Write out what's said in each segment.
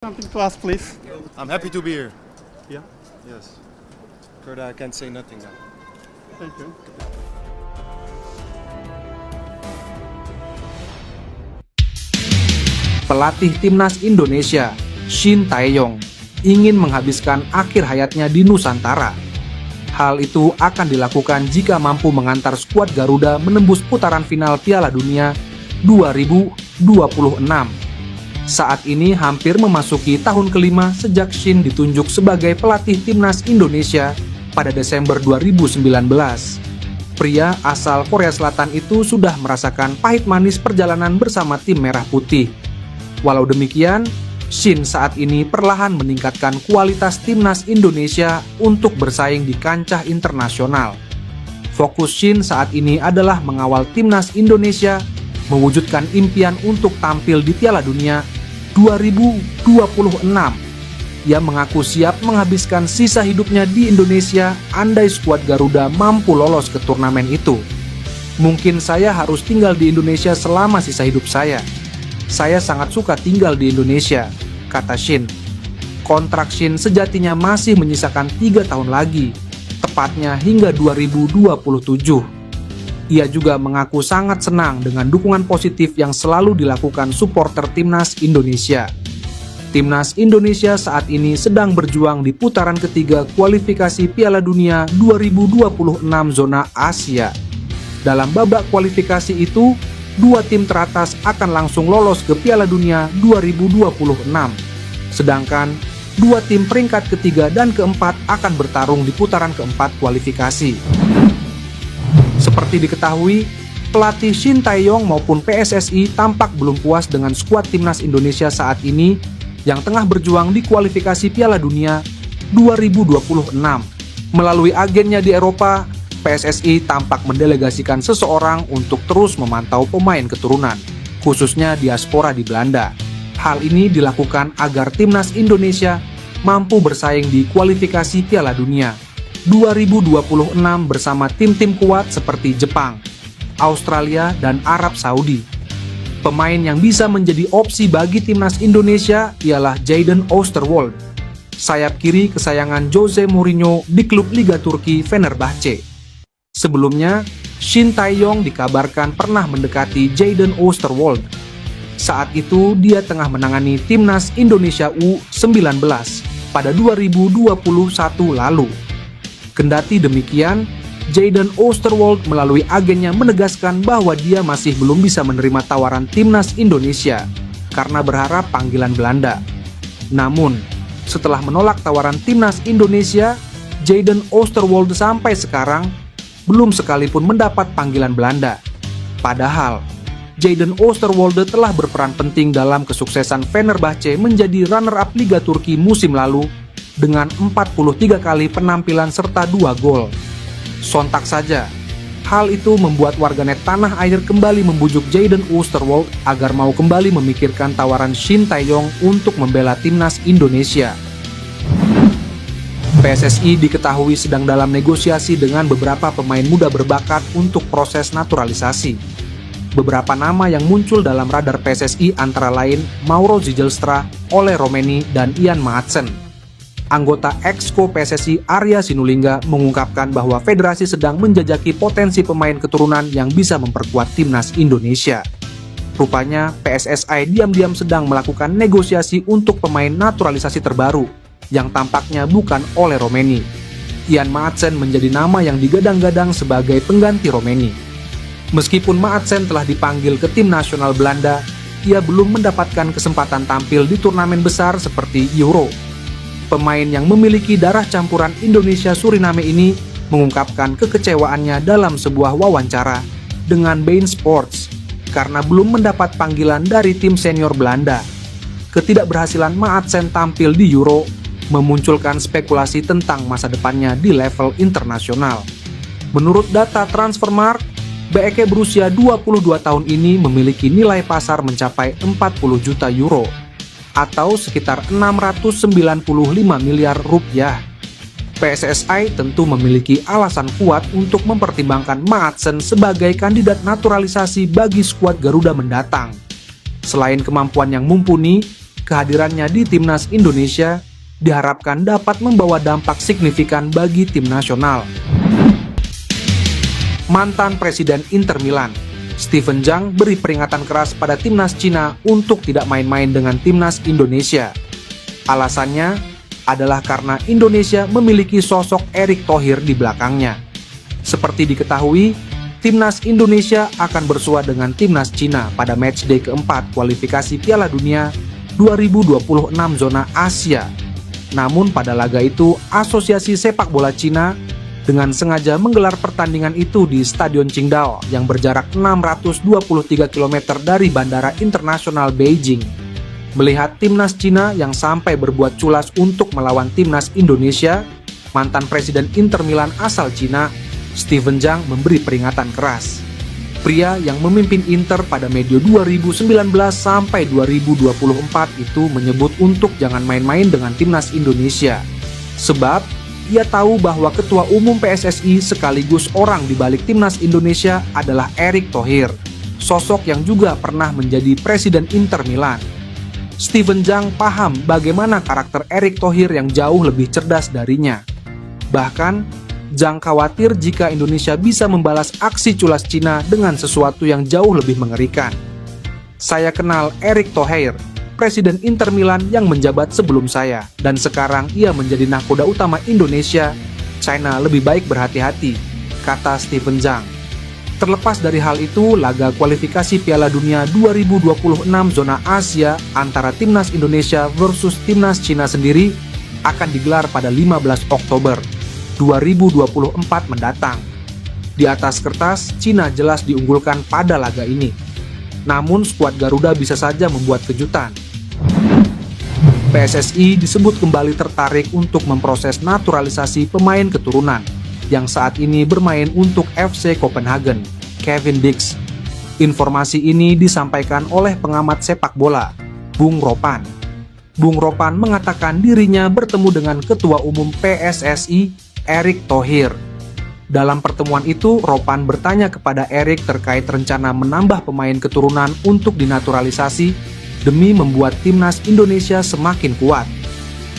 Something to ask, please. I'm happy to be here. Yeah, Yes. Further, I can't say nothing now. thank you. Pelatih timnas Indonesia, Shin Tae-yong, ingin menghabiskan akhir hayatnya di Nusantara. Hal itu akan dilakukan jika mampu mengantar skuad Garuda menembus putaran final Piala Dunia 2026. Saat ini hampir memasuki tahun kelima sejak Shin ditunjuk sebagai pelatih timnas Indonesia pada Desember 2019. Pria asal Korea Selatan itu sudah merasakan pahit manis perjalanan bersama tim Merah Putih. Walau demikian, Shin saat ini perlahan meningkatkan kualitas timnas Indonesia untuk bersaing di kancah internasional. Fokus Shin saat ini adalah mengawal timnas Indonesia mewujudkan impian untuk tampil di Piala Dunia 2026. Ia mengaku siap menghabiskan sisa hidupnya di Indonesia andai skuad Garuda mampu lolos ke turnamen itu. Mungkin saya harus tinggal di Indonesia selama sisa hidup saya. Saya sangat suka tinggal di Indonesia, kata Shin. Kontrak Shin sejatinya masih menyisakan 3 tahun lagi, tepatnya hingga 2027. Ia juga mengaku sangat senang dengan dukungan positif yang selalu dilakukan supporter timnas Indonesia. Timnas Indonesia saat ini sedang berjuang di putaran ketiga kualifikasi Piala Dunia 2026 zona Asia. Dalam babak kualifikasi itu, 2 tim teratas akan langsung lolos ke Piala Dunia 2026. Sedangkan 2 tim peringkat ketiga dan keempat akan bertarung di putaran keempat kualifikasi. Seperti diketahui, pelatih Shin Tae-yong maupun PSSI tampak belum puas dengan skuad timnas Indonesia saat ini yang tengah berjuang di kualifikasi Piala Dunia 2026. Melalui agennya di Eropa, PSSI tampak mendelegasikan seseorang untuk terus memantau pemain keturunan, khususnya diaspora di Belanda. Hal ini dilakukan agar timnas Indonesia mampu bersaing di kualifikasi Piala Dunia 2026 bersama tim-tim kuat seperti Jepang, Australia, dan Arab Saudi. Pemain yang bisa menjadi opsi bagi timnas Indonesia ialah Jadon Oosterwolde, sayap kiri kesayangan Jose Mourinho di klub Liga Turki Fenerbahce. Sebelumnya, Shin Tae-yong dikabarkan pernah mendekati Jadon Oosterwolde. Saat itu, dia tengah menangani timnas Indonesia U19 pada 2021 lalu. Kendati demikian, Jadon Oosterwolde melalui agennya menegaskan bahwa dia masih belum bisa menerima tawaran timnas Indonesia karena berharap panggilan Belanda. Namun, setelah menolak tawaran timnas Indonesia, Jadon Oosterwolde sampai sekarang belum sekalipun mendapat panggilan Belanda. Padahal, Jadon Oosterwolde telah berperan penting dalam kesuksesan Fenerbahce menjadi runner-up Liga Turki musim lalu dengan 43 kali penampilan serta 2 gol. Sontak saja, hal itu membuat warganet tanah air kembali membujuk Jadon Oosterwolde agar mau kembali memikirkan tawaran Shin Tae-yong untuk membela timnas Indonesia. PSSI diketahui sedang dalam negosiasi dengan beberapa pemain muda berbakat untuk proses naturalisasi. Beberapa nama yang muncul dalam radar PSSI antara lain Mauro Zijlstra, Ole Romeni, dan Ian Maatsen. Anggota Exco PSSI Arya Sinulinga mengungkapkan bahwa federasi sedang menjajaki potensi pemain keturunan yang bisa memperkuat timnas Indonesia. Rupanya PSSI diam-diam sedang melakukan negosiasi untuk pemain naturalisasi terbaru, yang tampaknya bukan Ole Romeni. Ian Maatsen menjadi nama yang digadang-gadang sebagai pengganti Romeni. Meskipun Maatsen telah dipanggil ke tim nasional Belanda, ia belum mendapatkan kesempatan tampil di turnamen besar seperti Euro. Pemain yang memiliki darah campuran Indonesia-Suriname ini mengungkapkan kekecewaannya dalam sebuah wawancara dengan Bein Sports karena belum mendapat panggilan dari tim senior Belanda. Ketidakberhasilan Maatsen tampil di Euro memunculkan spekulasi tentang masa depannya di level internasional. Menurut data Transfermarkt, BEK berusia 22 tahun ini memiliki nilai pasar mencapai 40 juta euro atau sekitar 695 miliar rupiah. PSSI tentu memiliki alasan kuat untuk mempertimbangkan Maatsen sebagai kandidat naturalisasi bagi skuad Garuda mendatang. Selain kemampuan yang mumpuni, kehadirannya di timnas Indonesia diharapkan dapat membawa dampak signifikan bagi tim nasional. Mantan Presiden Inter Milan, Steven Zhang beri peringatan keras pada timnas Cina untuk tidak main-main dengan timnas Indonesia. Alasannya adalah karena Indonesia memiliki sosok Erick Thohir di belakangnya. Seperti diketahui, timnas Indonesia akan bersua dengan timnas Cina pada matchday keempat kualifikasi Piala Dunia 2026 zona Asia. Namun pada laga itu, Asosiasi Sepak Bola Cina dengan sengaja menggelar pertandingan itu di Stadion Qingdao yang berjarak 623 km dari Bandara Internasional Beijing. Melihat timnas Cina yang sampai berbuat culas untuk melawan timnas Indonesia, mantan Presiden Inter Milan asal Cina, Steven Zhang memberi peringatan keras. Pria yang memimpin Inter pada medio 2019 sampai 2024 itu menyebut untuk jangan main-main dengan timnas Indonesia. Sebab ia tahu bahwa Ketua Umum PSSI sekaligus orang di balik timnas Indonesia adalah Erick Thohir, sosok yang juga pernah menjadi Presiden Inter Milan. Steven Zhang paham bagaimana karakter Erick Thohir yang jauh lebih cerdas darinya. Bahkan Zhang khawatir jika Indonesia bisa membalas aksi culas Cina dengan sesuatu yang jauh lebih mengerikan. Saya kenal Erick Thohir, Presiden Inter Milan yang menjabat sebelum saya, dan sekarang ia menjadi nahkoda utama Indonesia. China lebih baik berhati-hati, kata Steven Zhang. Terlepas dari hal itu, laga kualifikasi Piala Dunia 2026 zona Asia antara timnas Indonesia versus timnas Cina sendiri akan digelar pada 15 Oktober 2024 mendatang. Di atas kertas, Cina jelas diunggulkan pada laga ini. Namun skuad Garuda bisa saja membuat kejutan. PSSI disebut kembali tertarik untuk memproses naturalisasi pemain keturunan yang saat ini bermain untuk FC Copenhagen, Kevin Dix. Informasi ini disampaikan oleh pengamat sepak bola, Bung Ropan. Bung Ropan mengatakan dirinya bertemu dengan Ketua Umum PSSI, Erick Thohir. Dalam pertemuan itu, Ropan bertanya kepada Erick terkait rencana menambah pemain keturunan untuk dinaturalisasi demi membuat timnas Indonesia semakin kuat.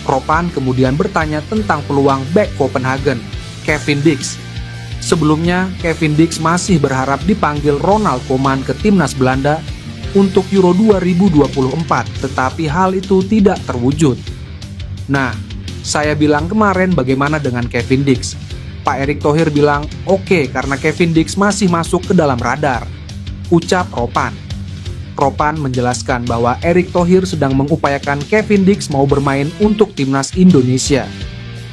Ropan kemudian bertanya tentang peluang bek Copenhagen, Kevin Dix. Sebelumnya, Kevin Dix masih berharap dipanggil Ronald Koeman ke timnas Belanda untuk Euro 2024, tetapi hal itu tidak terwujud. Nah, saya bilang kemarin bagaimana dengan Kevin Dix. Pak Erick Thohir bilang oke karena Kevin Dix masih masuk ke dalam radar, ucap Ropan. Ropan menjelaskan bahwa Erick Thohir sedang mengupayakan Kevin Dix mau bermain untuk timnas Indonesia.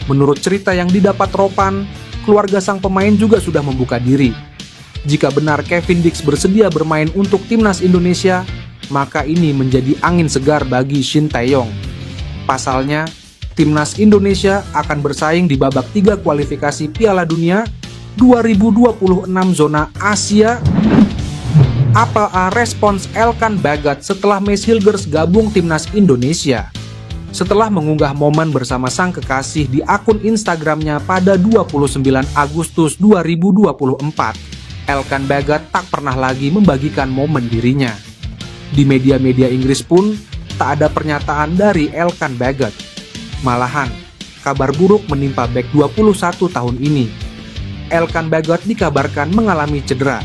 Menurut cerita yang didapat Ropan, keluarga sang pemain juga sudah membuka diri. Jika benar Kevin Dix bersedia bermain untuk timnas Indonesia, maka ini menjadi angin segar bagi Shin Tae-yong. Pasalnya, timnas Indonesia akan bersaing di babak 3 kualifikasi Piala Dunia 2026 zona Asia. Apa respons Elkan Bagot setelah Mace Hilgers gabung timnas Indonesia? Setelah mengunggah momen bersama sang kekasih di akun Instagramnya pada 29 Agustus 2024, Elkan Bagot tak pernah lagi membagikan momen dirinya. Di media-media Inggris pun tak ada pernyataan dari Elkan Bagot. Malahan, kabar buruk menimpa bek 21 tahun ini. Elkan Bagot dikabarkan mengalami cedera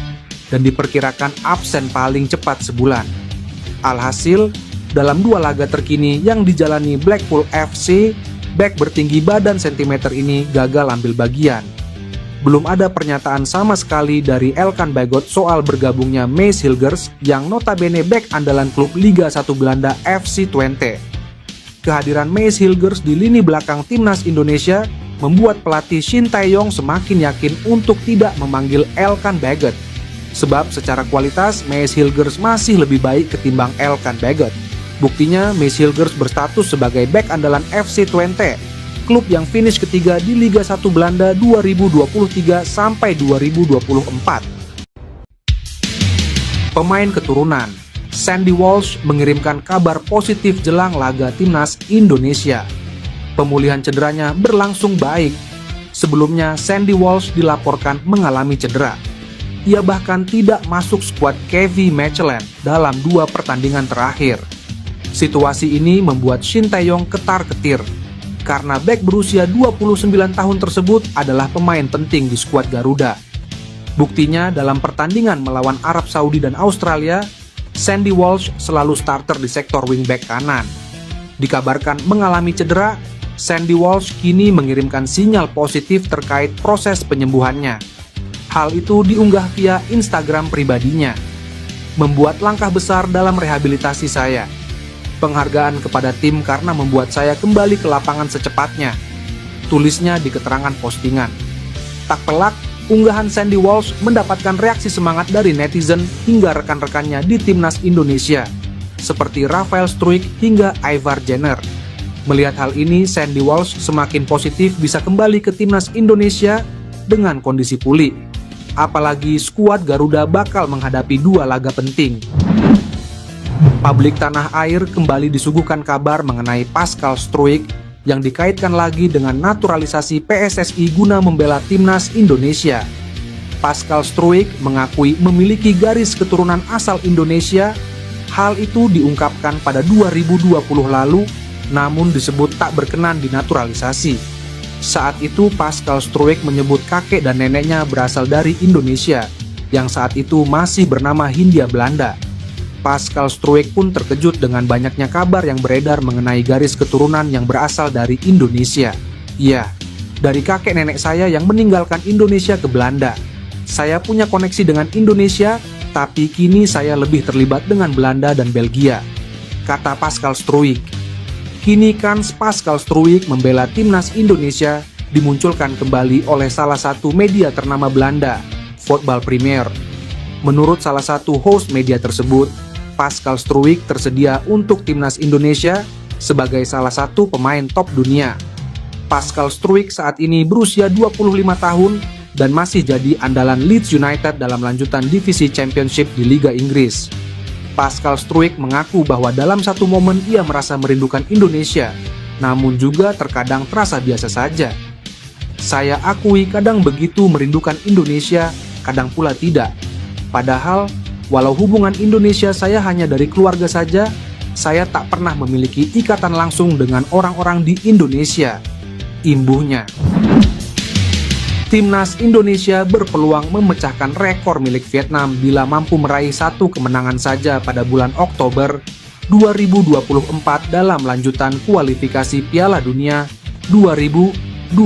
dan diperkirakan absen paling cepat sebulan. Alhasil, dalam 2 laga terkini yang dijalani Blackpool FC, bek bertinggi badan sentimeter ini gagal ambil bagian. Belum ada pernyataan sama sekali dari Elkan Bagot soal bergabungnya Mace Hilgers yang notabene bek andalan klub Liga 1 Belanda FC Twente. Kehadiran Mace Hilgers di lini belakang timnas Indonesia membuat pelatih Shin Tae-yong semakin yakin untuk tidak memanggil Elkan Bagot. Sebab secara kualitas Mace Hilgers masih lebih baik ketimbang Elkan Bagot. Buktinya Mace Hilgers berstatus sebagai bek andalan FC Twente, klub yang finish ketiga di Liga 1 Belanda 2023 sampai 2024. Pemain keturunan Sandy Walsh mengirimkan kabar positif jelang laga timnas Indonesia. Pemulihan cederanya berlangsung baik. Sebelumnya, Sandy Walsh dilaporkan mengalami cedera. Ia bahkan tidak masuk skuad Kevin Mechelen dalam 2 pertandingan terakhir. Situasi ini membuat Shin Tae-yong ketar-ketir, karena bek berusia 29 tahun tersebut adalah pemain penting di skuad Garuda. Buktinya dalam pertandingan melawan Arab Saudi dan Australia, Sandy Walsh selalu starter di sektor wingback kanan. Dikabarkan mengalami cedera, Sandy Walsh kini mengirimkan sinyal positif terkait proses penyembuhannya. Hal itu diunggah via Instagram pribadinya. Membuat langkah besar dalam rehabilitasi saya. Penghargaan kepada tim karena membuat saya kembali ke lapangan secepatnya, tulisnya di keterangan postingan. Tak pelak, unggahan Sandy Walsh mendapatkan reaksi semangat dari netizen hingga rekan-rekannya di timnas Indonesia, seperti Rafael Struijk hingga Ivar Jenner. Melihat hal ini, Sandy Walsh semakin positif bisa kembali ke timnas Indonesia dengan kondisi pulih. Apalagi skuad Garuda bakal menghadapi 2 laga penting. Publik tanah air kembali disuguhkan kabar mengenai Pascal Struijk yang dikaitkan lagi dengan naturalisasi PSSI guna membela timnas Indonesia. Pascal Struijk mengakui memiliki garis keturunan asal Indonesia. Hal itu diungkapkan pada 2020 lalu, namun disebut tak berkenan dinaturalisasi. Saat itu Pascal Struijk menyebut kakek dan neneknya berasal dari Indonesia, yang saat itu masih bernama Hindia Belanda. Pascal Struijk pun terkejut dengan banyaknya kabar yang beredar mengenai garis keturunan yang berasal dari Indonesia. Iya, dari kakek nenek saya yang meninggalkan Indonesia ke Belanda. Saya punya koneksi dengan Indonesia, tapi kini saya lebih terlibat dengan Belanda dan Belgia, kata Pascal Struijk. Kini kans Pascal Struijk membela timnas Indonesia dimunculkan kembali oleh salah satu media ternama Belanda, Voetbal Premier. Menurut salah satu host media tersebut, Pascal Struijk tersedia untuk timnas Indonesia sebagai salah satu pemain top dunia. Pascal Struijk saat ini berusia 25 tahun dan masih jadi andalan Leeds United dalam lanjutan divisi Championship di Liga Inggris. Pascal Struijk mengaku bahwa dalam satu momen ia merasa merindukan Indonesia, namun juga terkadang terasa biasa saja. Saya akui kadang begitu merindukan Indonesia, kadang pula tidak. Padahal, walau hubungan Indonesia saya hanya dari keluarga saja, saya tak pernah memiliki ikatan langsung dengan orang-orang di Indonesia, imbuhnya. Timnas Indonesia berpeluang memecahkan rekor milik Vietnam bila mampu meraih 1 kemenangan saja pada bulan Oktober 2024 dalam lanjutan kualifikasi Piala Dunia 2026.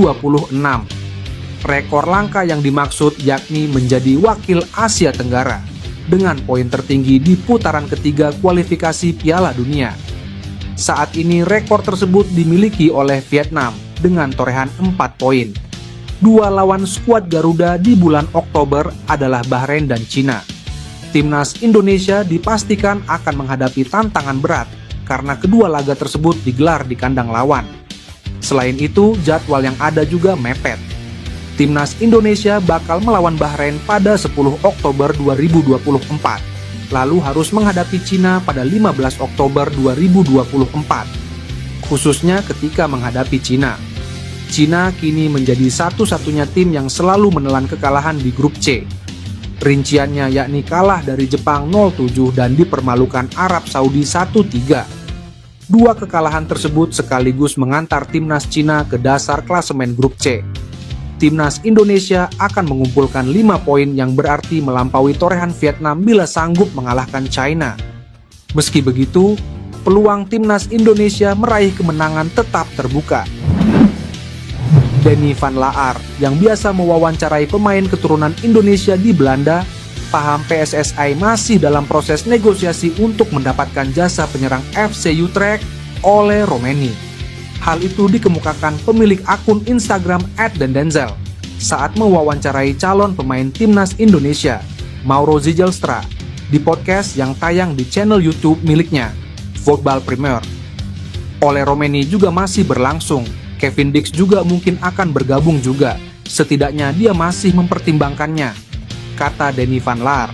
Rekor langka yang dimaksud yakni menjadi wakil Asia Tenggara dengan poin tertinggi di putaran ketiga kualifikasi Piala Dunia. Saat ini rekor tersebut dimiliki oleh Vietnam dengan torehan 4 poin. 2 lawan skuad Garuda di bulan Oktober adalah Bahrain dan Cina. Timnas Indonesia dipastikan akan menghadapi tantangan berat karena kedua laga tersebut digelar di kandang lawan. Selain itu, jadwal yang ada juga mepet. Timnas Indonesia bakal melawan Bahrain pada 10 Oktober 2024, lalu harus menghadapi Cina pada 15 Oktober 2024. Khususnya ketika menghadapi Cina. Cina kini menjadi satu-satunya tim yang selalu menelan kekalahan di grup C. Rinciannya yakni kalah dari Jepang 0-7 dan dipermalukan Arab Saudi 1-3. 2 kekalahan tersebut sekaligus mengantar timnas Cina ke dasar klasemen grup C. Timnas Indonesia akan mengumpulkan 5 poin yang berarti melampaui torehan Vietnam bila sanggup mengalahkan China. Meski begitu, peluang timnas Indonesia meraih kemenangan tetap terbuka. Denny van Laar yang biasa mewawancarai pemain keturunan Indonesia di Belanda, paham PSSI masih dalam proses negosiasi untuk mendapatkan jasa penyerang FC Utrecht Ole Romeni. Hal itu dikemukakan pemilik akun Instagram @dendenzel saat mewawancarai calon pemain timnas Indonesia, Mauro Zijlstra, di podcast yang tayang di channel YouTube miliknya, Voetbal Premier. Ole Romeni juga masih berlangsung. Kevin Dix juga mungkin akan bergabung juga. Setidaknya dia masih mempertimbangkannya, kata Denny van Laar.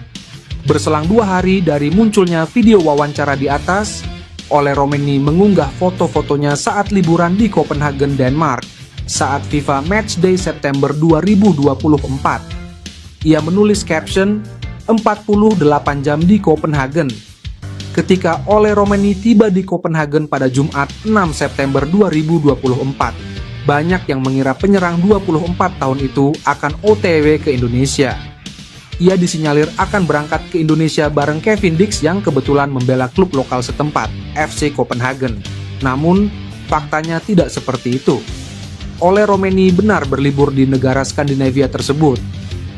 Berselang 2 hari dari munculnya video wawancara di atas, Ole Romeni mengunggah foto-fotonya saat liburan di Copenhagen, Denmark, saat FIFA Matchday September 2024. Ia menulis caption, 48 jam di Copenhagen. ketika Ole Romeni tiba di Copenhagen pada Jumat 6 September 2024. Banyak yang mengira penyerang 24 tahun itu akan OTW ke Indonesia. Ia disinyalir akan berangkat ke Indonesia bareng Kevin Dix yang kebetulan membela klub lokal setempat, FC Copenhagen. Namun, faktanya tidak seperti itu. Ole Romeni benar berlibur di negara Skandinavia tersebut.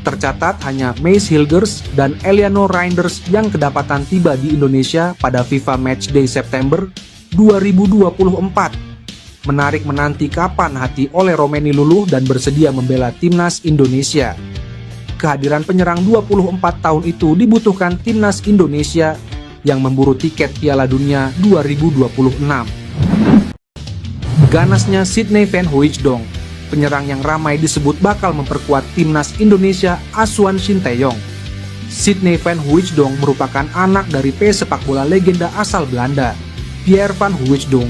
Tercatat hanya Mads Hilgers dan Eleanor Reinders yang kedapatan tiba di Indonesia pada FIFA Matchday September 2024. Menarik menanti kapan hati Ole Romeni luluh dan bersedia membela timnas Indonesia. Kehadiran penyerang 24 tahun itu dibutuhkan timnas Indonesia yang memburu tiket Piala Dunia 2026. Ganasnya Sydney Van Hooijdonk, penyerang yang ramai disebut bakal memperkuat timnas Indonesia asuhan Shin Tae-yong. Sydney Van Hooijdonk merupakan anak dari pesepak bola legenda asal Belanda, Pierre Van Hooijdonk,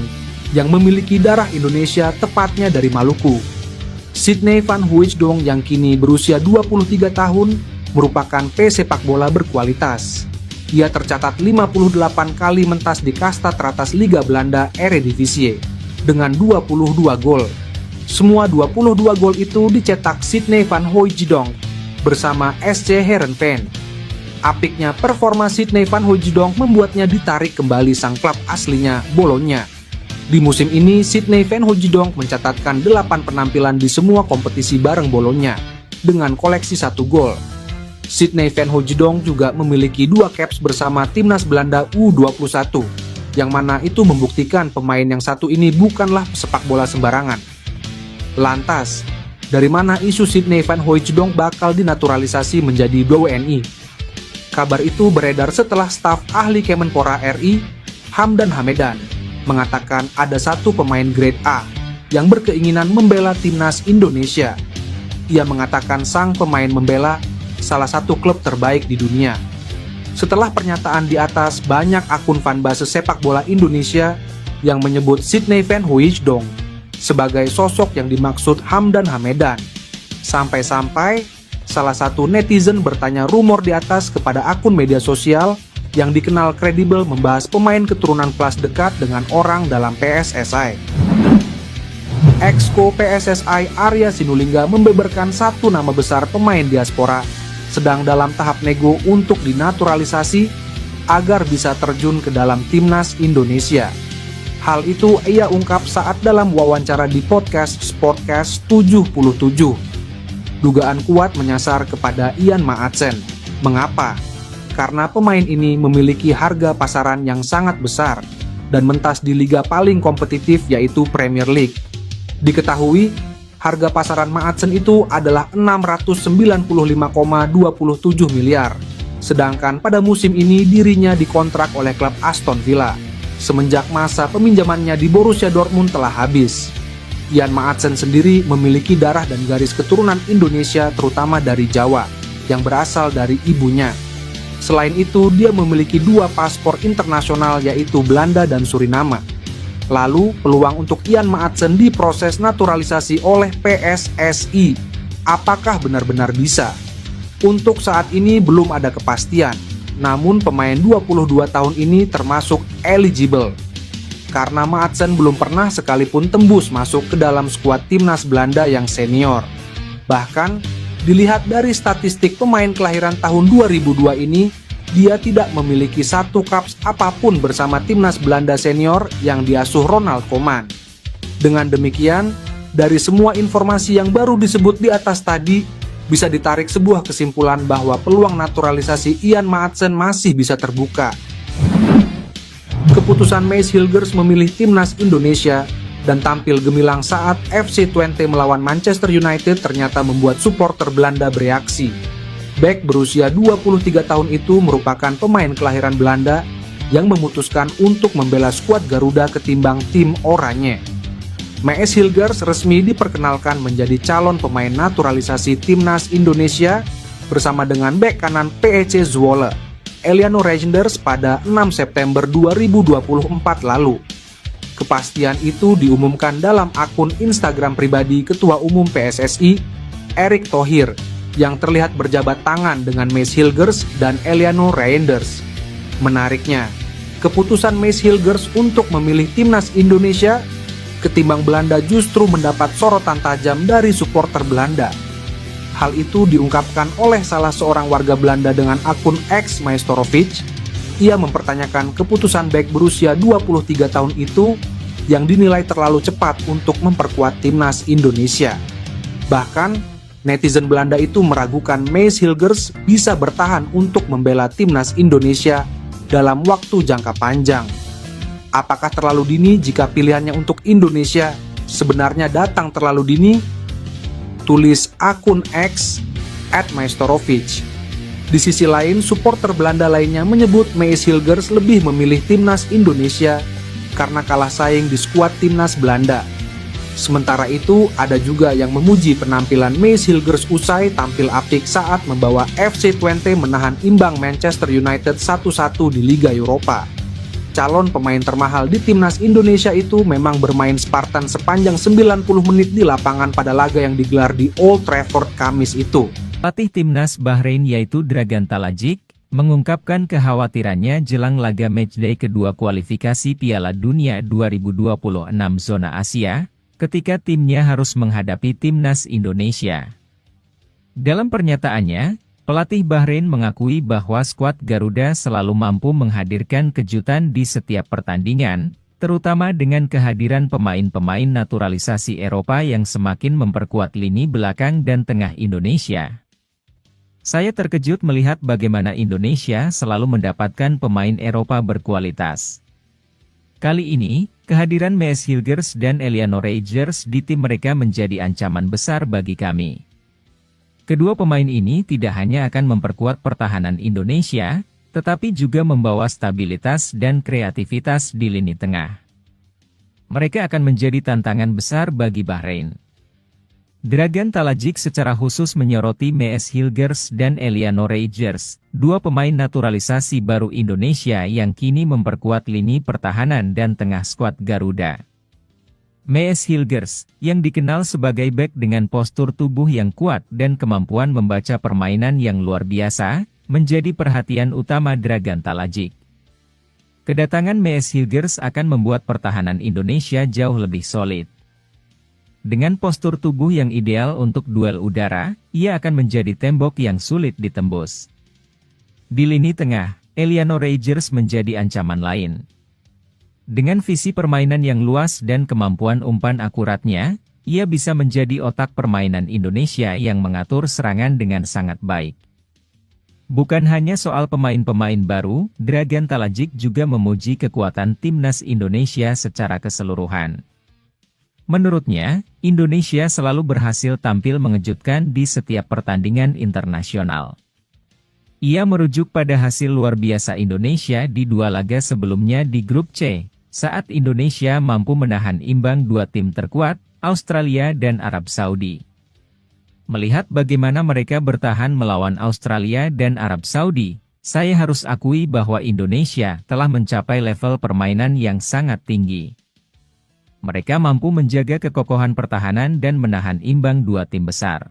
yang memiliki darah Indonesia tepatnya dari Maluku. Sydney Van Hooijdonk yang kini berusia 23 tahun merupakan pesepak bola berkualitas. Ia tercatat 58 kali mentas di kasta teratas Liga Belanda Eredivisie dengan 22 gol. Semua 22 gol itu dicetak Sydney Van Hooijdonk bersama SC Heerenveen. Apiknya performa Sydney Van Hooijdonk membuatnya ditarik kembali sang klub aslinya, Bologna. Di musim ini, Sydney Van Hooijdonk mencatatkan 8 penampilan di semua kompetisi bareng Bologna dengan koleksi 1 gol. Sydney Van Hooijdonk juga memiliki 2 caps bersama timnas Belanda U21, yang mana itu membuktikan pemain yang satu ini bukanlah sepak bola sembarangan. Lantas, dari mana isu Sydney Van Hooijdonk bakal dinaturalisasi menjadi WNI? Kabar itu beredar setelah staf ahli Kemenpora RI, Hamdan Hamedan, mengatakan ada satu pemain grade A yang berkeinginan membela timnas Indonesia. Ia mengatakan sang pemain membela salah satu klub terbaik di dunia. Setelah pernyataan di atas, banyak akun fanbase sepak bola Indonesia yang menyebut Sydney Van Hooijdonk sebagai sosok yang dimaksud Hamdan Hamedan. Sampai-sampai salah satu netizen bertanya rumor di atas kepada akun media sosial yang dikenal kredibel membahas pemain keturunan kelas dekat dengan orang dalam PSSI. Exco PSSI Arya Sinulinga membeberkan satu nama besar pemain diaspora sedang dalam tahap nego untuk dinaturalisasi agar bisa terjun ke dalam timnas Indonesia. Hal itu ia ungkap saat dalam wawancara di podcast Sportcast 77. Dugaan kuat menyasar kepada Ian Maatsen. Mengapa? Karena pemain ini memiliki harga pasaran yang sangat besar dan mentas di liga paling kompetitif yaitu Premier League. Diketahui, harga pasaran Maatsen itu adalah 695,27 miliar. Sedangkan pada musim ini dirinya dikontrak oleh klub Aston Villa semenjak masa peminjamannya di Borussia Dortmund telah habis. Ian Maatsen sendiri memiliki darah dan garis keturunan Indonesia terutama dari Jawa yang berasal dari ibunya. Selain itu, dia memiliki 2 paspor internasional yaitu Belanda dan Suriname. Lalu, peluang untuk Ian Maatsen diproses naturalisasi oleh PSSI. Apakah benar-benar bisa? Untuk saat ini belum ada kepastian. Namun pemain 22 tahun ini termasuk eligible. Karena Maatsen belum pernah sekalipun tembus masuk ke dalam skuad timnas Belanda yang senior. Bahkan, dilihat dari statistik pemain kelahiran tahun 2002 ini, dia tidak memiliki 1 caps apapun bersama timnas Belanda senior yang diasuh Ronald Koeman. Dengan demikian, dari semua informasi yang baru disebut di atas tadi, bisa ditarik sebuah kesimpulan bahwa peluang naturalisasi Ian Maatsen masih bisa terbuka. Keputusan Mads Hilgers memilih timnas Indonesia dan tampil gemilang saat FC Twente melawan Manchester United ternyata membuat supporter Belanda bereaksi. Bek berusia 23 tahun itu merupakan pemain kelahiran Belanda yang memutuskan untuk membela skuad Garuda ketimbang tim Oranje. Mads Hilgers resmi diperkenalkan menjadi calon pemain naturalisasi timnas Indonesia bersama dengan bek kanan PEC Zwolle, Eleanor Reinders pada 6 September 2024 lalu. Kepastian itu diumumkan dalam akun Instagram pribadi Ketua Umum PSSI, Erick Thohir, yang terlihat berjabat tangan dengan Mads Hilgers dan Eleanor Reinders. Menariknya, keputusan Mees Hilgers untuk memilih timnas Indonesia ketimbang Belanda justru mendapat sorotan tajam dari supporter Belanda. Hal itu diungkapkan oleh salah seorang warga Belanda dengan akun X Majstorovic. Ia mempertanyakan keputusan bek berusia 23 tahun itu yang dinilai terlalu cepat untuk memperkuat timnas Indonesia. Bahkan, netizen Belanda itu meragukan Mees Hilgers bisa bertahan untuk membela timnas Indonesia dalam waktu jangka panjang. Apakah terlalu dini jika pilihannya untuk Indonesia sebenarnya datang terlalu dini? Tulis akun X @Majstorovic. Di sisi lain, supporter Belanda lainnya menyebut Mees Hilgers lebih memilih timnas Indonesia karena kalah saing di skuad timnas Belanda. Sementara itu, ada juga yang memuji penampilan Mees Hilgers usai tampil apik saat membawa FC Twente menahan imbang Manchester United 1-1 di Liga Eropa. Calon pemain termahal di timnas Indonesia itu memang bermain Spartan sepanjang 90 menit di lapangan pada laga yang digelar di Old Trafford Kamis itu. Pelatih timnas Bahrain yaitu Dragan Talajic mengungkapkan kekhawatirannya jelang laga matchday kedua kualifikasi Piala Dunia 2026 zona Asia, ketika timnya harus menghadapi timnas Indonesia. Dalam pernyataannya, pelatih Bahrain mengakui bahwa skuad Garuda selalu mampu menghadirkan kejutan di setiap pertandingan, terutama dengan kehadiran pemain-pemain naturalisasi Eropa yang semakin memperkuat lini belakang dan tengah Indonesia. Saya terkejut melihat bagaimana Indonesia selalu mendapatkan pemain Eropa berkualitas. Kali ini, kehadiran Mees Hilgers dan Eliano Reijers di tim mereka menjadi ancaman besar bagi kami. Kedua pemain ini tidak hanya akan memperkuat pertahanan Indonesia, tetapi juga membawa stabilitas dan kreativitas di lini tengah. Mereka akan menjadi tantangan besar bagi Bahrain. Dragan Talajic secara khusus menyoroti Mees Hilgers dan Eliano Reijers, dua pemain naturalisasi baru Indonesia yang kini memperkuat lini pertahanan dan tengah skuad Garuda. Mees Hilgers, yang dikenal sebagai bek dengan postur tubuh yang kuat dan kemampuan membaca permainan yang luar biasa, menjadi perhatian utama Dragan Talajic. Kedatangan Mees Hilgers akan membuat pertahanan Indonesia jauh lebih solid. Dengan postur tubuh yang ideal untuk duel udara, ia akan menjadi tembok yang sulit ditembus. Di lini tengah, Eliano Reijers menjadi ancaman lain. Dengan visi permainan yang luas dan kemampuan umpan akuratnya, ia bisa menjadi otak permainan Indonesia yang mengatur serangan dengan sangat baik. Bukan hanya soal pemain-pemain baru, Dragan Talajic juga memuji kekuatan timnas Indonesia secara keseluruhan. Menurutnya, Indonesia selalu berhasil tampil mengejutkan di setiap pertandingan internasional. Ia merujuk pada hasil luar biasa Indonesia di dua laga sebelumnya di grup C, saat Indonesia mampu menahan imbang dua tim terkuat, Australia dan Arab Saudi. Melihat bagaimana mereka bertahan melawan Australia dan Arab Saudi, saya harus akui bahwa Indonesia telah mencapai level permainan yang sangat tinggi. Mereka mampu menjaga kekokohan pertahanan dan menahan imbang dua tim besar.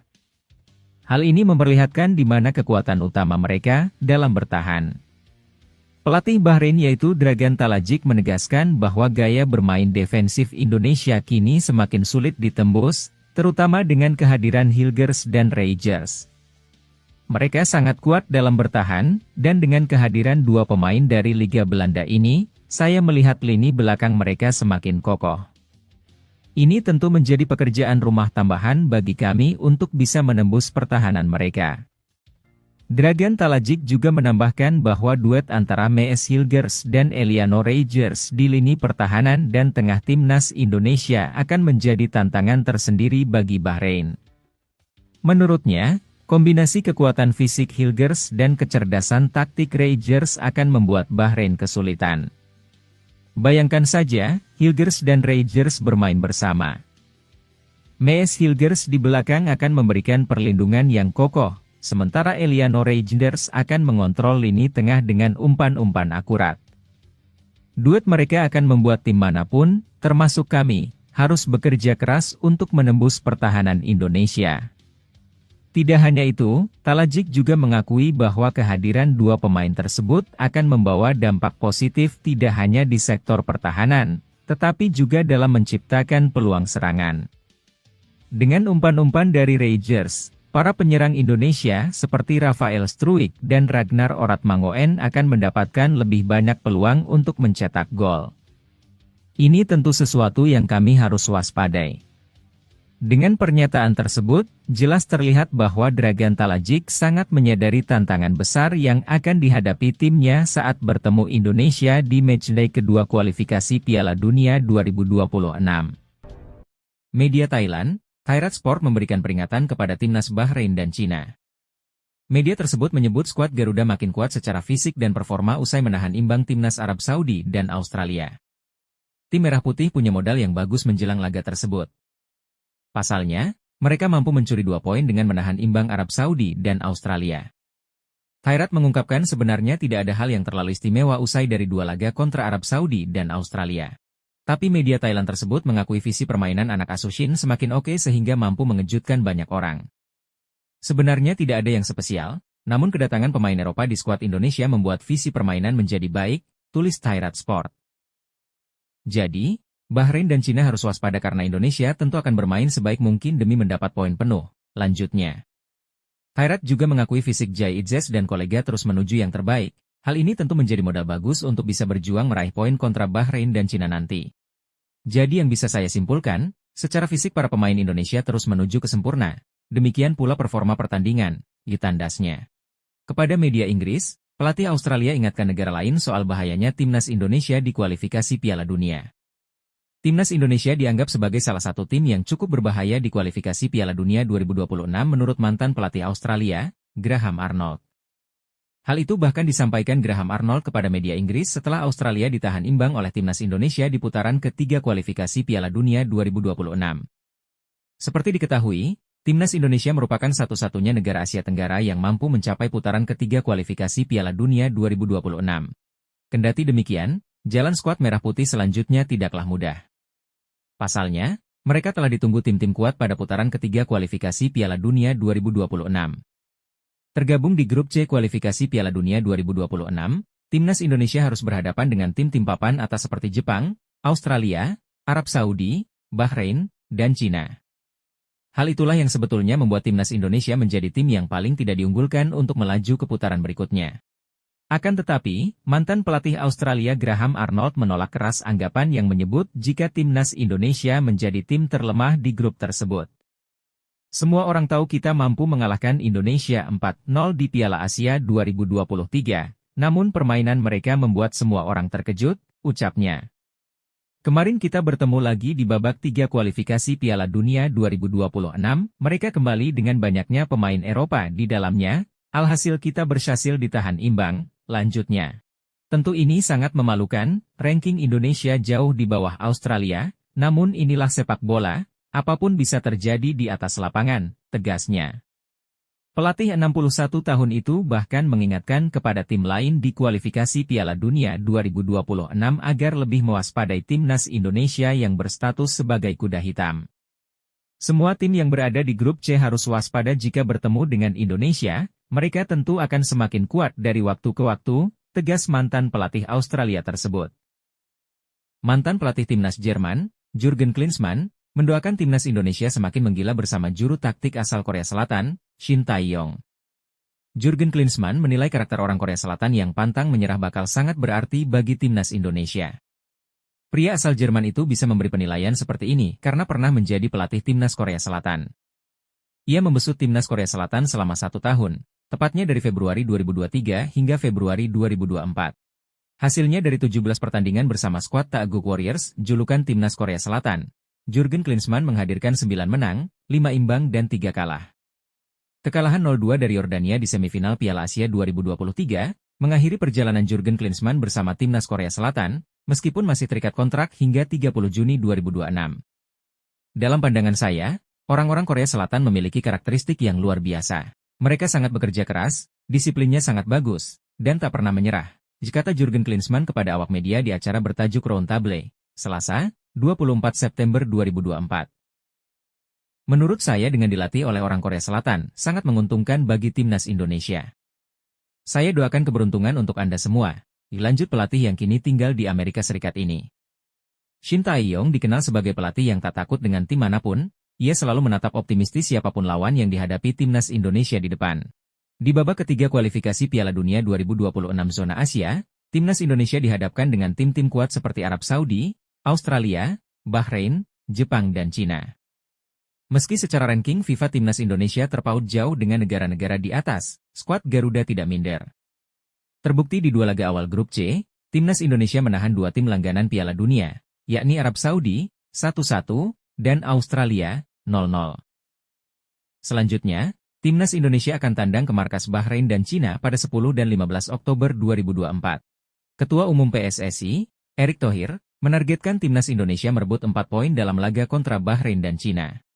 Hal ini memperlihatkan di mana kekuatan utama mereka dalam bertahan. Pelatih Bahrain yaitu Dragan Talajic menegaskan bahwa gaya bermain defensif Indonesia kini semakin sulit ditembus, terutama dengan kehadiran Hilgers dan Reijers. Mereka sangat kuat dalam bertahan, dan dengan kehadiran dua pemain dari Liga Belanda ini, saya melihat lini belakang mereka semakin kokoh. Ini tentu menjadi pekerjaan rumah tambahan bagi kami untuk bisa menembus pertahanan mereka. Dragan Talajic juga menambahkan bahwa duet antara Mees Hilgers dan Eliano Reijers di lini pertahanan dan tengah timnas Indonesia akan menjadi tantangan tersendiri bagi Bahrain. Menurutnya, kombinasi kekuatan fisik Hilgers dan kecerdasan taktik Reijers akan membuat Bahrain kesulitan. Bayangkan saja, Hilgers dan Reijers bermain bersama. Mees Hilgers di belakang akan memberikan perlindungan yang kokoh, sementara Eliano Reijers akan mengontrol lini tengah dengan umpan-umpan akurat. Duet mereka akan membuat tim manapun, termasuk kami, harus bekerja keras untuk menembus pertahanan Indonesia. Tidak hanya itu, Talajic juga mengakui bahwa kehadiran dua pemain tersebut akan membawa dampak positif tidak hanya di sektor pertahanan, tetapi juga dalam menciptakan peluang serangan. Dengan umpan-umpan dari Rangers, para penyerang Indonesia seperti Rafael Struijk dan Ragnar Oratmangoen akan mendapatkan lebih banyak peluang untuk mencetak gol. Ini tentu sesuatu yang kami harus waspadai. Dengan pernyataan tersebut, jelas terlihat bahwa Dragan Talajic sangat menyadari tantangan besar yang akan dihadapi timnya saat bertemu Indonesia di matchday kedua kualifikasi Piala Dunia 2026. Media Thailand, Thairat Sport memberikan peringatan kepada timnas Bahrain dan Cina. Media tersebut menyebut skuad Garuda makin kuat secara fisik dan performa usai menahan imbang timnas Arab Saudi dan Australia. Tim Merah Putih punya modal yang bagus menjelang laga tersebut. Pasalnya, mereka mampu mencuri 2 poin dengan menahan imbang Arab Saudi dan Australia. Thairat mengungkapkan sebenarnya tidak ada hal yang terlalu istimewa usai dari 2 laga kontra Arab Saudi dan Australia. Tapi media Thailand tersebut mengakui visi permainan anak asuh Shin semakin oke sehingga mampu mengejutkan banyak orang. Sebenarnya tidak ada yang spesial, namun kedatangan pemain Eropa di skuad Indonesia membuat visi permainan menjadi baik, tulis Thairat Sport. Jadi, Bahrain dan Cina harus waspada karena Indonesia tentu akan bermain sebaik mungkin demi mendapat poin penuh, lanjutnya. Thairat juga mengakui fisik Jai Itzes dan kolega terus menuju yang terbaik. Hal ini tentu menjadi modal bagus untuk bisa berjuang meraih poin kontra Bahrain dan Cina nanti. Jadi yang bisa saya simpulkan, secara fisik para pemain Indonesia terus menuju ke sempurna. Demikian pula performa pertandingan, ditandasnya. Kepada media Inggris, pelatih Australia ingatkan negara lain soal bahayanya timnas Indonesia di kualifikasi Piala Dunia. Timnas Indonesia dianggap sebagai salah satu tim yang cukup berbahaya di kualifikasi Piala Dunia 2026 menurut mantan pelatih Australia, Graham Arnold. Hal itu bahkan disampaikan Graham Arnold kepada media Inggris setelah Australia ditahan imbang oleh timnas Indonesia di putaran ketiga kualifikasi Piala Dunia 2026. Seperti diketahui, timnas Indonesia merupakan satu-satunya negara Asia Tenggara yang mampu mencapai putaran ketiga kualifikasi Piala Dunia 2026. Kendati demikian, jalan skuad Merah Putih selanjutnya tidaklah mudah. Pasalnya, mereka telah ditunggu tim-tim kuat pada putaran ketiga kualifikasi Piala Dunia 2026. Tergabung di grup C kualifikasi Piala Dunia 2026, timnas Indonesia harus berhadapan dengan tim-tim papan atas seperti Jepang, Australia, Arab Saudi, Bahrain, dan Cina. Hal itulah yang sebetulnya membuat timnas Indonesia menjadi tim yang paling tidak diunggulkan untuk melaju ke putaran berikutnya. Akan tetapi, mantan pelatih Australia Graham Arnold menolak keras anggapan yang menyebut jika timnas Indonesia menjadi tim terlemah di grup tersebut. Semua orang tahu kita mampu mengalahkan Indonesia 4-0 di Piala Asia 2023, namun permainan mereka membuat semua orang terkejut, ucapnya. Kemarin kita bertemu lagi di babak 3 kualifikasi Piala Dunia 2026, mereka kembali dengan banyaknya pemain Eropa di dalamnya, alhasil kita berhasil ditahan imbang. Lanjutnya, tentu ini sangat memalukan, ranking Indonesia jauh di bawah Australia, namun inilah sepak bola, apapun bisa terjadi di atas lapangan, tegasnya. Pelatih 61 tahun itu bahkan mengingatkan kepada tim lain di kualifikasi Piala Dunia 2026 agar lebih mewaspadai timnas Indonesia yang berstatus sebagai kuda hitam. Semua tim yang berada di grup C harus waspada jika bertemu dengan Indonesia. Mereka tentu akan semakin kuat dari waktu ke waktu, tegas mantan pelatih Australia tersebut. Mantan pelatih timnas Jerman, Jurgen Klinsmann, mendoakan timnas Indonesia semakin menggila bersama juru taktik asal Korea Selatan, Shin Tae-yong. Jurgen Klinsmann menilai karakter orang Korea Selatan yang pantang menyerah bakal sangat berarti bagi timnas Indonesia. Pria asal Jerman itu bisa memberi penilaian seperti ini karena pernah menjadi pelatih timnas Korea Selatan. Ia membesut timnas Korea Selatan selama 1 tahun. Tepatnya dari Februari 2023 hingga Februari 2024. Hasilnya dari 17 pertandingan bersama skuad Taeguk Warriors, julukan timnas Korea Selatan, Jurgen Klinsmann menghadirkan 9 menang, 5 imbang dan 3 kalah. Kekalahan 0-2 dari Yordania di semifinal Piala Asia 2023, mengakhiri perjalanan Jurgen Klinsmann bersama timnas Korea Selatan, meskipun masih terikat kontrak hingga 30 Juni 2026. Dalam pandangan saya, orang-orang Korea Selatan memiliki karakteristik yang luar biasa. Mereka sangat bekerja keras, disiplinnya sangat bagus, dan tak pernah menyerah, kata Jurgen Klinsmann kepada awak media di acara bertajuk Round Table, Selasa, 24 September 2024. Menurut saya dengan dilatih oleh orang Korea Selatan, sangat menguntungkan bagi timnas Indonesia. Saya doakan keberuntungan untuk Anda semua, dilanjut pelatih yang kini tinggal di Amerika Serikat ini. Shin Tae-yong dikenal sebagai pelatih yang tak takut dengan tim manapun, ia selalu menatap optimistis siapapun lawan yang dihadapi timnas Indonesia di depan. Di babak ketiga kualifikasi Piala Dunia 2026 zona Asia, timnas Indonesia dihadapkan dengan tim-tim kuat seperti Arab Saudi, Australia, Bahrain, Jepang dan Cina. Meski secara ranking FIFA timnas Indonesia terpaut jauh dengan negara-negara di atas, skuad Garuda tidak minder. Terbukti di dua laga awal grup C, timnas Indonesia menahan dua tim langganan Piala Dunia, yakni Arab Saudi, 1-1, dan Australia, 0-0. Selanjutnya, timnas Indonesia akan tandang ke markas Bahrain dan Cina pada 10 dan 15 Oktober 2024. Ketua Umum PSSI, Erick Thohir, menargetkan timnas Indonesia merebut 4 poin dalam laga kontra Bahrain dan Cina.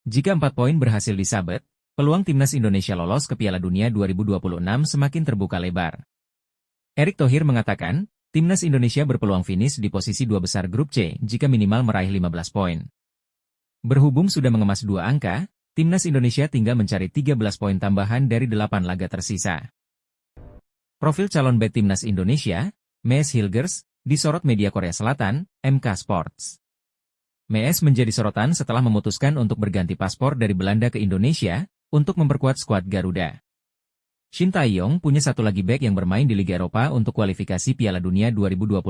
Jika 4 poin berhasil disabet, peluang timnas Indonesia lolos ke Piala Dunia 2026 semakin terbuka lebar. Erick Thohir mengatakan, timnas Indonesia berpeluang finish di posisi 2 besar grup C jika minimal meraih 15 poin. Berhubung sudah mengemas 2 angka, timnas Indonesia tinggal mencari 13 poin tambahan dari 8 laga tersisa. Profil calon bek timnas Indonesia, Mees Hilgers, disorot media Korea Selatan, MK Sports. Mees menjadi sorotan setelah memutuskan untuk berganti paspor dari Belanda ke Indonesia untuk memperkuat skuad Garuda. Shin Tae-yong punya satu lagi bek yang bermain di Liga Eropa untuk kualifikasi Piala Dunia 2026,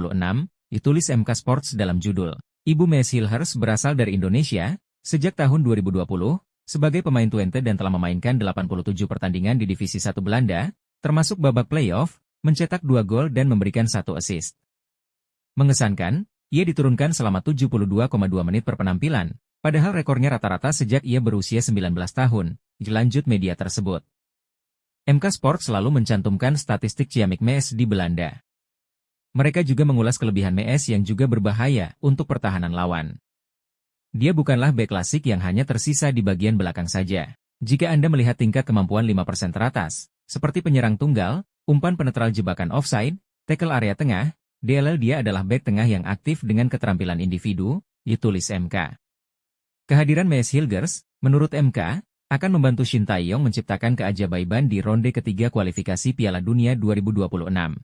ditulis MK Sports dalam judul. Ibu Mees Hilgers berasal dari Indonesia sejak tahun 2020 sebagai pemain Twente dan telah memainkan 87 pertandingan di Divisi 1 Belanda, termasuk babak playoff, mencetak 2 gol dan memberikan 1 assist. Mengesankan, ia diturunkan selama 72,2 menit per penampilan, padahal rekornya rata-rata sejak ia berusia 19 tahun, dilanjut media tersebut. MK Sport selalu mencantumkan statistik ciamik Mees di Belanda. Mereka juga mengulas kelebihan Mees yang juga berbahaya untuk pertahanan lawan. Dia bukanlah bek klasik yang hanya tersisa di bagian belakang saja. Jika Anda melihat tingkat kemampuan 5% teratas, seperti penyerang tunggal, umpan penetral jebakan offside, tackle area tengah, DLL dia adalah bek tengah yang aktif dengan keterampilan individu, ditulis MK. Kehadiran Mees Hilgers, menurut MK, akan membantu Shin Tae-yong menciptakan keajaiban di ronde ketiga kualifikasi Piala Dunia 2026.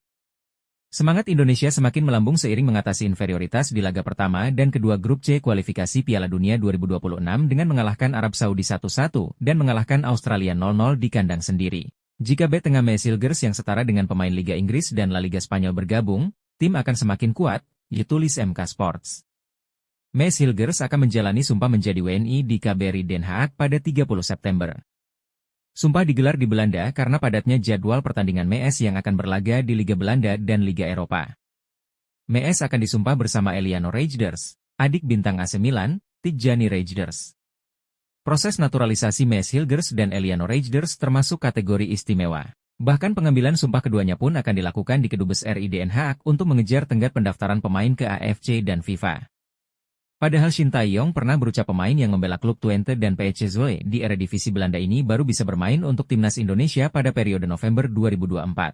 Semangat Indonesia semakin melambung seiring mengatasi inferioritas di laga pertama dan kedua grup C kualifikasi Piala Dunia 2026 dengan mengalahkan Arab Saudi 1-1 dan mengalahkan Australia 0-0 di kandang sendiri. Jika bek tengah Mees Hilgers yang setara dengan pemain Liga Inggris dan La Liga Spanyol bergabung, tim akan semakin kuat, ditulis MK Sports. Mees Hilgers akan menjalani sumpah menjadi WNI di KBRI Den Haag pada 30 September. Sumpah digelar di Belanda karena padatnya jadwal pertandingan Mees yang akan berlaga di Liga Belanda dan Liga Eropa. Mees akan disumpah bersama Eliano Reijnders, adik bintang AC Milan, Tijjani Reijnders. Proses naturalisasi Mees Hilgers dan Eliano Reijnders termasuk kategori istimewa. Bahkan pengambilan sumpah keduanya pun akan dilakukan di Kedubes RI Den Haag untuk mengejar tenggat pendaftaran pemain ke AFC dan FIFA. Padahal Shin Tae-yong pernah berucap pemain yang membela klub Twente dan PSV Zwolle di Eredivisie Belanda ini baru bisa bermain untuk timnas Indonesia pada periode November 2024.